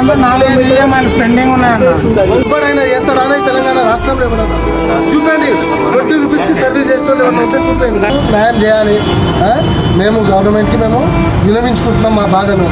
దాంట్లో 4-5 ఈఎంఐలు పెండింగ్ ఉన్నాయన్న. ఎప్పుడైనా చేస్తాడా తెలంగాణ రాష్ట్రంలో ఎవడన్నా చూపండి. 20 రూపీస్కి సర్వీస్ చేసేటోళ్ళు ఎవరైనా ఉంటే చూపండి. న్యాయం చేయాలి. మేము గవర్నమెంట్కి మేము విన్నవించుకుంటున్నాం మా బాధను.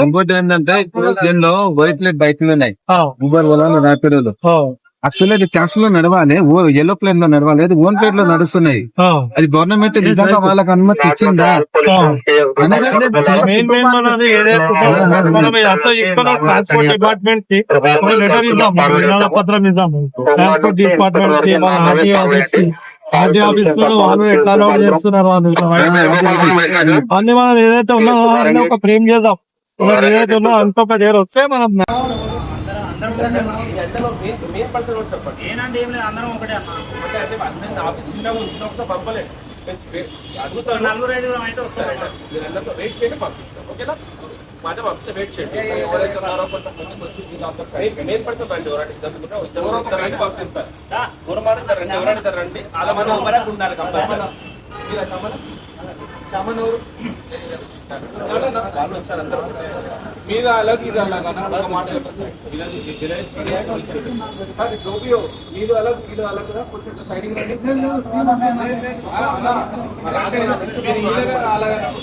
ఇంకోటి ఏంటంటే ఇప్పుడు దీనిలో వైట్ లైట్ బైక్లు ఉన్నాయి, ఊబర్ ఓలా ర్యాపిడోలు. యాక్చువల్లీ అది క్యాష్ లో నడవాలి, ఎల్లో ప్లేన్ లో నడవాలి, అది ఓన్ ప్లేట్ లో నడుస్తున్నాయి. అది గవర్నమెంట్ నిజంగా వాళ్ళకి అనుమతి ఇచ్చిందా? ట్రాన్స్పోర్ట్ డిపార్ట్మెంట్ కి లెటర్ ఇద్దాం, పత్రం ఇద్దాం. ట్రాన్స్పోర్ట్ డిపార్ట్మెంట్ కి ఆర్టీ ఆఫీస్ లో వాళ్ళు ఎట్లా అలౌట్ చేస్తున్నారు అన్ని మనం ఏదైతే ఉన్నామో అన్ని ఒక ఫ్రేమ్ చేద్దాం. ఏదైతే ఉన్నా ఇంకొక డేర్ వస్తే మనం నలుగురు 5 అయితే వస్తారంట. వెయిట్ చేయండి, పంపిస్తాం. ఓకేనా? మాట పంపిస్తే వెయిట్ చేయండి. ఎవరైతే ఉన్నారో కొంచెం మెయిన్ పర్సన్ రండి. ఎవరైతే పంపిస్తారు ఎవరైతే రండి. అలా మనం ఎవరైనా ఉన్నారు కంపల్సరీ. మీద అలాగే ఇది అలాగా ఒక మాట మీరు అలాగే ఇది అలాగా కొంచెం సైడింగ్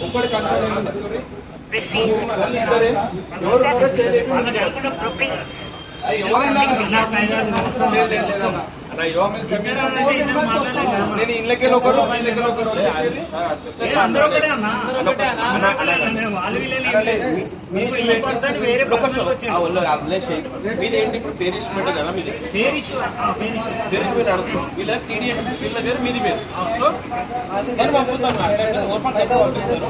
ఒక్కడి కన్నా నేను ఇళ్ళకెళ్ళి ఒకరు మీదేంటి ఇప్పుడు పేరిష్మెంట్ కదా, మీది పేరిష్మెంట్ అడుగుతాం. వీళ్ళ టీడీఎస్ వీళ్ళ పేరు మీది పేరు. సో నేను పంపుతాను, పంపిస్తారు.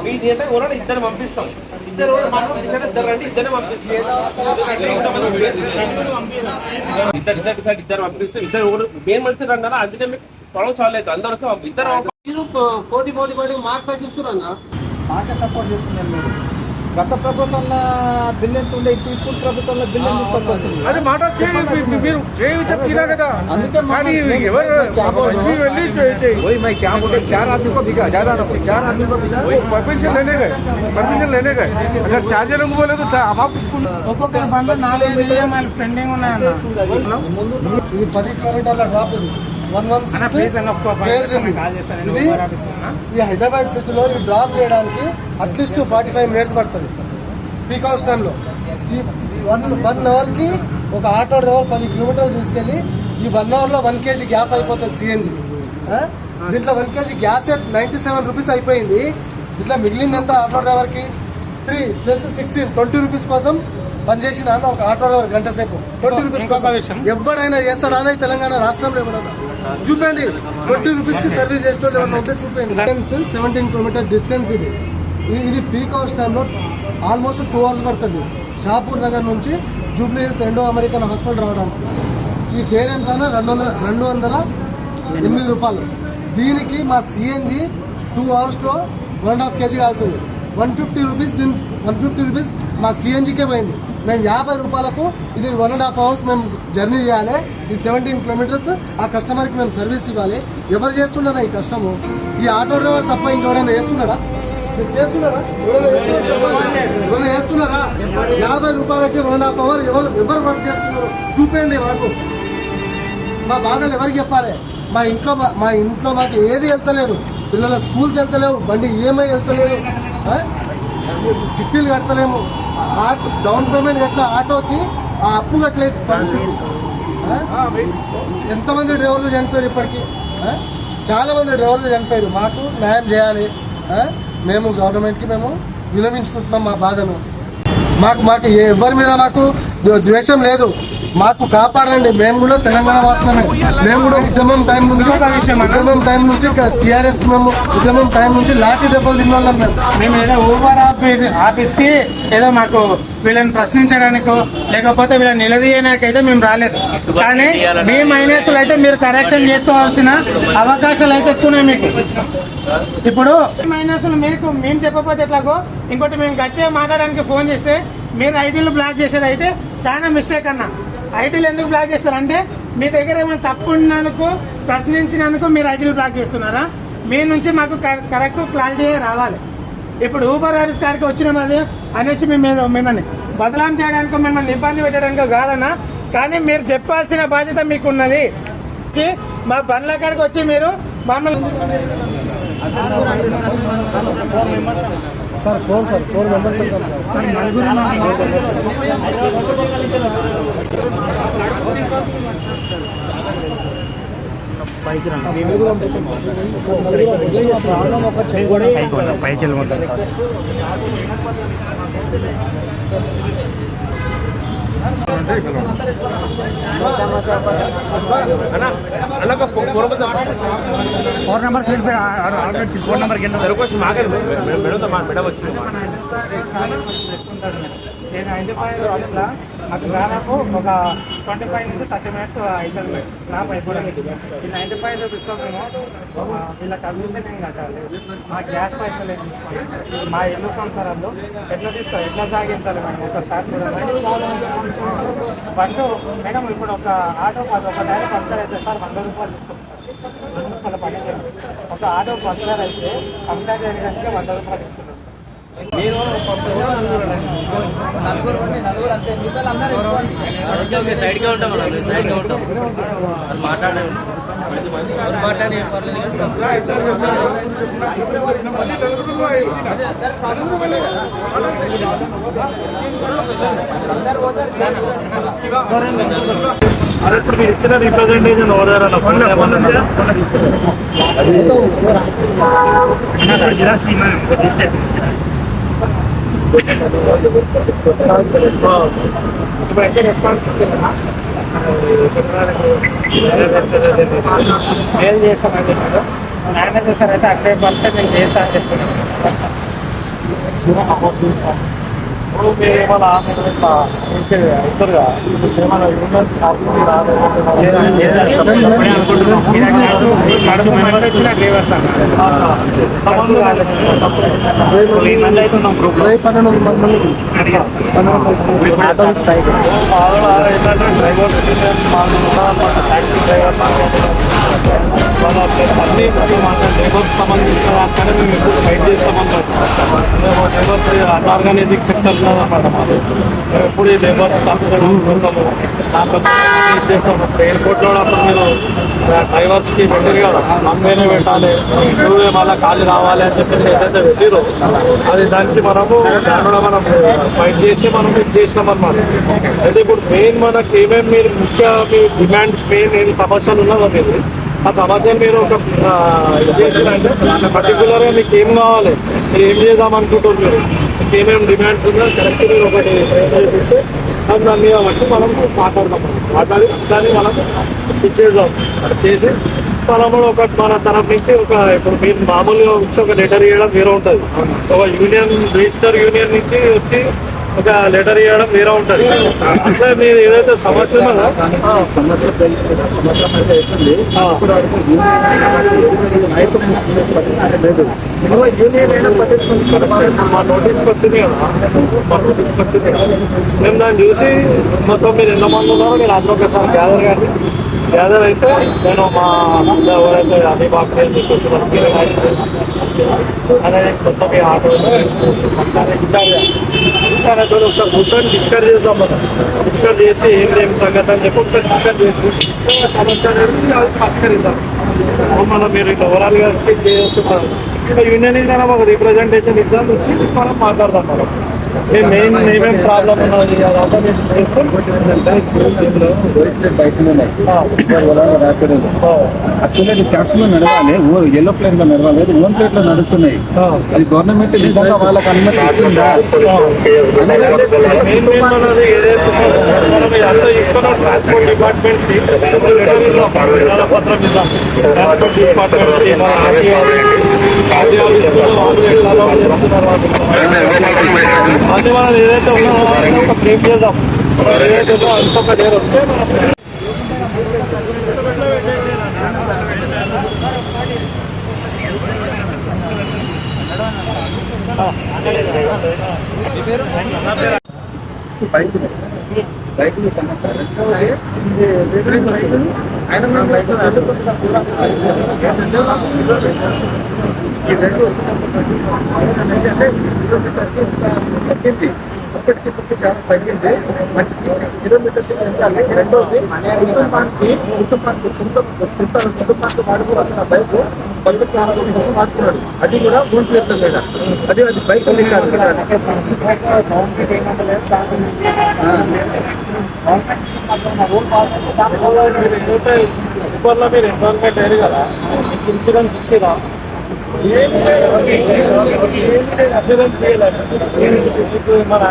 మీది అంటే ఎవరైనా ఇద్దరు పంపిస్తాం. ఇద్దరు రండి, ఇద్దరు పంపిస్తాం. ఇద్దరు పంపిస్తే ఇద్దరు మెయిన్ మనిషి రండి. అందుకే మీకు ప్రాబ్లం సాల్వ్ అవుతుంది. అందరూ ఇద్దరు మీరు పోటీ మార్క్ తగ్గిస్తున్నారన్నా. మాకే సపోర్ట్ చేస్తున్నారు మీరు. గత ప్రభుత్వంలో బిల్లు ఎంత ఉండే, ఇప్పుడు ప్రభుత్వంలో బిల్లు ఎందుకు వస్తుంది? అది మాట మీరు కదా. అందుకే मैं क्या बोले, 4 आदमी को भिगा, ज्यादा ना 4 आदमी को भिगा. परमिशन लेने गए. अगर चार्जर बोले तो ఒక్కొక్కరి బండ్లో 4-5 ఈఎంఐలు పెండింగ్ ఉన్నాయన్న. ఇది 10 కిలోమీటర్ల డ్రాప్. ఇది 116 ఈ హైదరాబాద్ సిటీలో ఈ డ్రాప్ చేయడానికి అట్లీస్ట్ 45 మినిట్స్ పడుతుంది పీక్ అవర్స్ టైంలో. ఈ 1 అవర్కి ఒక ఆటో డ్రైవర్ 10 కిలోమీటర్లు తీసుకెళ్ళి ఈ 1 అవర్లో 1 kg గ్యాస్ అయిపోతుంది సిఎన్జి. దీంట్లో 1 kg గ్యాస్ 97 రూపీస్ అయిపోయింది. ఇట్లా మిగిలింది ఎంత ఆటో డ్రైవర్కి? 3 + 16 20 రూపీస్ కోసం పనిచేసిన ఒక ఆటో డ్రైవర్ గంట సేపు 20 రూపీస్ కోసం ఎవడైనా చేస్తాడా తెలంగాణ రాష్ట్రంలో ఎవడన్నా చూపండి. 20 రూపీస్కి సర్వీస్ చేసేటోళ్ళు ఎవరైనా ఉంటే చూపండి. 17 కిలోమీటర్ డిస్టెన్స్. ఇది పీక్ అవర్స్ టైంలో ఆల్మోస్ట్ 2 అవర్స్ పడుతుంది షాపూర్ నగర్ నుంచి Jubilee hills endo American hospital రావడానికి. ఈ ఫేర్ ఎంత? 208 రూపాయలు. దీనికి మా సిఎన్జి 2 అవర్స్లో 1.5 kg కాలుతుంది. 150 రూపీస్. 150 రూపీస్ మా సిఎన్జికే పోయింది. మేము 50 రూపాయలకు ఇది 1.5 అవర్స్ మేము జర్నీ చేయాలి. ఈ 17 కిలోమీటర్స్ ఆ కస్టమర్కి మేము సర్వీస్ ఇవ్వాలి. ఎవరు చేస్తున్నారా ఈ కష్టము? ఈ ఆటో డ్రైవర్ తప్ప ఇంకెవరైనా చేస్తున్నారా? ఎవరైనా చేస్తున్నారా? 50 రూపాయలకి 1.5 అవర్ ఎవరు వర్క్ చేస్తున్నారు చూపండి మాకు. మా బాధలు ఎవరికి చెప్పాలి? మా ఇంట్లో మాకు ఏది వెళ్తలేదు. పిల్లల స్కూల్స్ వెళ్తలేవు, బండి ఈఎంఐ వెళ్తలేదు, చిట్టీలు కడతలేము, డౌన్ పేమెంట్ కట్టిన ఆటోకి ఆ అప్పు కట్టలేదు పరిస్థితి. ఎంతమంది డ్రైవర్లు చనిపోయారు ఇప్పటికీ? చాలా మంది డ్రైవర్లు చనిపోయారు. మాకు న్యాయం చేయాలి. మేము గవర్నమెంట్కి మేము విన్నవించుకుంటున్నాం మా బాధను. మాకు ఎవరి మీద మాకు ద్వేషం లేదు. మాకు కాపాడండి. మేము కూడా తెలంగాణ వాసులమే. మేము కూడా ఉద్యమం టైం నుంచి టీఆర్ఎస్ మేము ఉద్యమం టైం నుంచి లాఠీ దెబ్బలు తిన్నోళ్ళం. మేము ఏదో ఊబర్ ఆఫీస్కి ఏదో మాకు వీళ్ళని ప్రశ్నించడానికో లేకపోతే వీళ్ళని నిలదీయడానికైతే మేము రాలేదు. కానీ మీ మైనస్లు అయితే మీరు కరెక్షన్ చేసుకోవాల్సిన అవకాశాలు అయితే ఎక్కువనే మీకు. ఇప్పుడు మైనస్లు మీకు మేము చెప్పకపోతే ఎట్లాగో ఇంకోటి మేము గట్టిగా మాట్లాడడానికి ఫోన్ చేస్తే మీరు ఐటీలు బ్లాక్ చేసేది అయితే చాలా మిస్టేక్ అన్న. ఐటీలు ఎందుకు బ్లాక్ చేస్తారంటే మీ దగ్గర ఏమైనా తప్పు ఉన్నందుకు ప్రశ్నించినందుకు మీరు ఐటీలు బ్లాక్ చేస్తున్నారా? మీ నుంచి మాకు కరెక్ట్ క్లారిటీ రావాలి. ఇప్పుడు ఊబర్ ఆఫీస్ కాడికి వచ్చినాం అది అనేసి మిమ్మల్ని బదలాం చేయడానికి, మిమ్మల్ని ఇబ్బంది పెట్టడానికి కాదన్నా, కానీ మీరు చెప్పాల్సిన బాధ్యత మీకున్నది. మా బండ్ల కాడికి వచ్చి మీరు మమ్మల్ని సార్ 4 మెంబర్స్ పైకి వెళ్ళిపోతారు. ఫోన్ నెంబర్ ఫోన్ నెంబర్కి మేడం వచ్చింది. నేను నాకు దాదాపు ఒక 25 నుంచి 30 మినిట్స్ అవుతుంది క్లాప్ అయిపోవడానికి. ఈ 95 తీసుకోము వీళ్ళ కమిషన్ ఏం కట్టాలి, మా గ్యాస్ పైసలు ఏం తీసుకోవాలి, మా ఇల్లు సంసారాలు ఎట్లా సాగించాలి మనం ఒకసారి చూడండి. బండ్లు మేడం ఇప్పుడు ఒక ఆటో ఒక టైర్ పంచర్ అయితే సార్ 100 రూపాయలు తీసుకుంటారు. 2 నిమిషాల పని ఒక ఆటో పంచర్ అయితే పంచర్ చేయడానికి 100 రూపాయలు తీసుకుంటారు. సైడ్గా ఉంటాం సైడ్గా ఉంటాం మాట్లాడండి. అదే ఇప్పుడు మీరు ఇచ్చిన రిప్రజెంటేషన్ ఎవరైనా ఇప్పుడైతే రెస్పాన్స్ ఇచ్చిందా మెయిల్ చేస్తామని చెప్పారు. మేనేజర్ సార్ అయితే అక్కడే పడితే నేను చేస్తాను అని చెప్పాను. ఏమైనా ఏమైనా యూనియన్ ఆఫీస్ వచ్చిన డ్రైవర్స్ అన్ని లేబర్ సంబంధించిన దానికనే మేము ఎప్పుడు ఫైట్ చేస్తామన్నమాట. లేబర్స్ అన్ఆర్గనైజింగ్ సెక్టర్ కాదన్నమాట మాది. మేము ఎప్పుడు ఈ లేబర్స్ సంస్థలు కోసము చేస్తాము. ఎయిర్పోర్ట్లో అప్పుడు మీరు డ్రైవర్స్కి పెట్టారు కదా, మందేనే పెట్టాలి, నువ్వే మళ్ళీ ఖాళీ రావాలి అని చెప్పేసి ఏదైతే పెట్టిరో అది దానికి మనము దానిలో మనం ఫైట్ చేసి మనం ఇది చేసినాం అనమాట. అయితే ఇప్పుడు మెయిన్ మనకి ఏమేమి మీరు ముఖ్య మీ డిమాండ్స్ మెయిన్ ఏమి సమస్యలు ఉన్నదో మీరు ఆ సమస్యను మీరు ఒక ఇది చేసినంటే పర్టికులర్గా మీకు ఏం కావాలి, మీరు ఏం చేద్దాం అనుకుంటున్నారు, మీరు మీకు ఏమేమి డిమాండ్స్ ఉందో కరెక్ట్ మీరు ఒకటి చేస్తే అది దాని మీద బట్టి మనం మాట్లాడి దాన్ని మనం ఇచ్చేద్దాం. చేసి మనము ఒక మన తరఫు నుంచి ఒక ఇప్పుడు మీరు మామూలుగా వచ్చి ఒక లెటర్ ఇవ్వడం వేరే ఉంటుంది, ఒక యూనియన్ రిజిస్టర్ యూనియన్ నుంచి వచ్చి ఒక లెటర్ ఇవ్వడం వేరే ఉంటుంది. అంటే మీరు ఏదైతే సమస్య ఉన్నదో మా నోటీస్కి వచ్చింది కదా, మా నోటీస్కి వచ్చింది కదా, మేము దాన్ని చూసి మొత్తం మీరు ఎంతమంది ఉన్నారో మీరు అందరూ ఒకసారి గ్యాదర్ అయితే నేను మా ఎవరైతే అన్ని బాగా చెప్పేసి అనేది మొత్తం మీ ఆటో ఇన్ఛార్జ్ ఒకసారి కూర్చొని డిస్కస్ చేద్దాం. మనం డిస్కస్ చేసి ఏం సంగతి అని చెప్పి ఒకసారి డిస్కస్ చేసి సమస్య అనేది అది పరిష్కరిద్దాం. మనం మీరు ఇట్లా ఓవరాల్గా చేస్తున్నారు యూనియన్ ఏదైనా ఒక రిప్రజెంటేషన్ ఇద్దాం వచ్చి మనం మాట్లాడదాం. మనం మెయిన్ ఏమేమి ప్రాబ్లం ఉన్నది అదంతా యాక్చువల్లీ ట్యాక్స్ లో నడవాలి, ఎల్లో ప్లేట్ లో నడవాలి, అది ఓన్ ప్లేట్ లో నడుస్తున్నాయి. అది గవర్నమెంట్ నిజంగా వాళ్ళకి అనుమతి ఇచ్చిందా? ట్రాన్స్పోర్ట్ డిపార్ట్మెంట్ పత్రం ఇద్దాం. ట్రాన్స్పోర్ట్ డిపార్ట్మెంట్ అది మనం ఏదైతే ఉన్నామో ఒక ఫ్రేమ్ చేద్దాం. ఏదైతే ఉందో అంత ఒక డేర్ వస్తే పైకి బైకులు సమస్య. రెండవది ఆయన మన బైకులు ఈ రెండు అంటే తగ్గింది, ఇప్పటికిప్పటికి చాలా తగ్గింది. మనకి కిలోమీటర్ పెంచాలి. రెండోది కుటుంబానికి వాడుకోవాల్సిన బైక్ పబ్లిక్ ట్రాన్స్పోర్ట్ కోసం వాడుతున్నాడు. అది కూడా ఓన్ ప్లేట్ లేదా, అది బైక్ ఊబర్లో మీరు ఎన్రోల్మెంట్ అయ్యారు కదా, ఇన్సూరెన్స్ ఇచ్చిరా? ఇన్సూరెన్స్ చేయలేదు. మన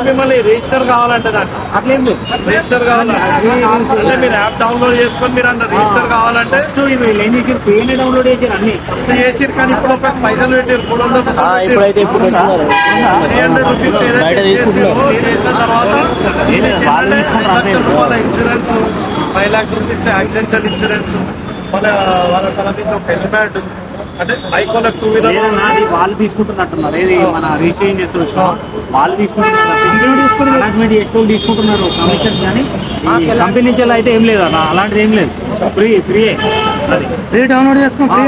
మిమ్మల్ని రిజిస్టర్ కావాలంటే అట్లేం లేదు. రిజిస్టర్ కావాలంటే మీరు యాప్ డౌన్లోడ్ చేసుకొని మీరు అంటే రిజిస్టర్ కావాలంటే పేనే డౌన్లోడ్ చేసారు, అన్ని ఫస్ట్ చేసారు. కానీ ఇప్పుడు ఒక పైసలు పెట్టారు, 300 తర్వాత 5 లక్షల రూపాయల insurance, 5 lakhs rupees accidental insurance, వాళ్ళ తర్వాత ఒక హెల్మెట్, అంటే బైక్ వాళ్ళ 2 వీలర్ వాళ్ళు తీసుకుంటున్నట్టున్నారు. ఏది మన రిజిస్ట్రేషన్ చేస్తున్నారు వాళ్ళు తీసుకుంటున్నారు కమిషన్స్. కానీ కంపెనీ నుంచి అయితే ఏం లేదు అన్న, అలాంటిది ఏం లేదు. ఫ్రీ ఫ్రీ డౌన్లోడ్ చేసుకుని ఫ్రీ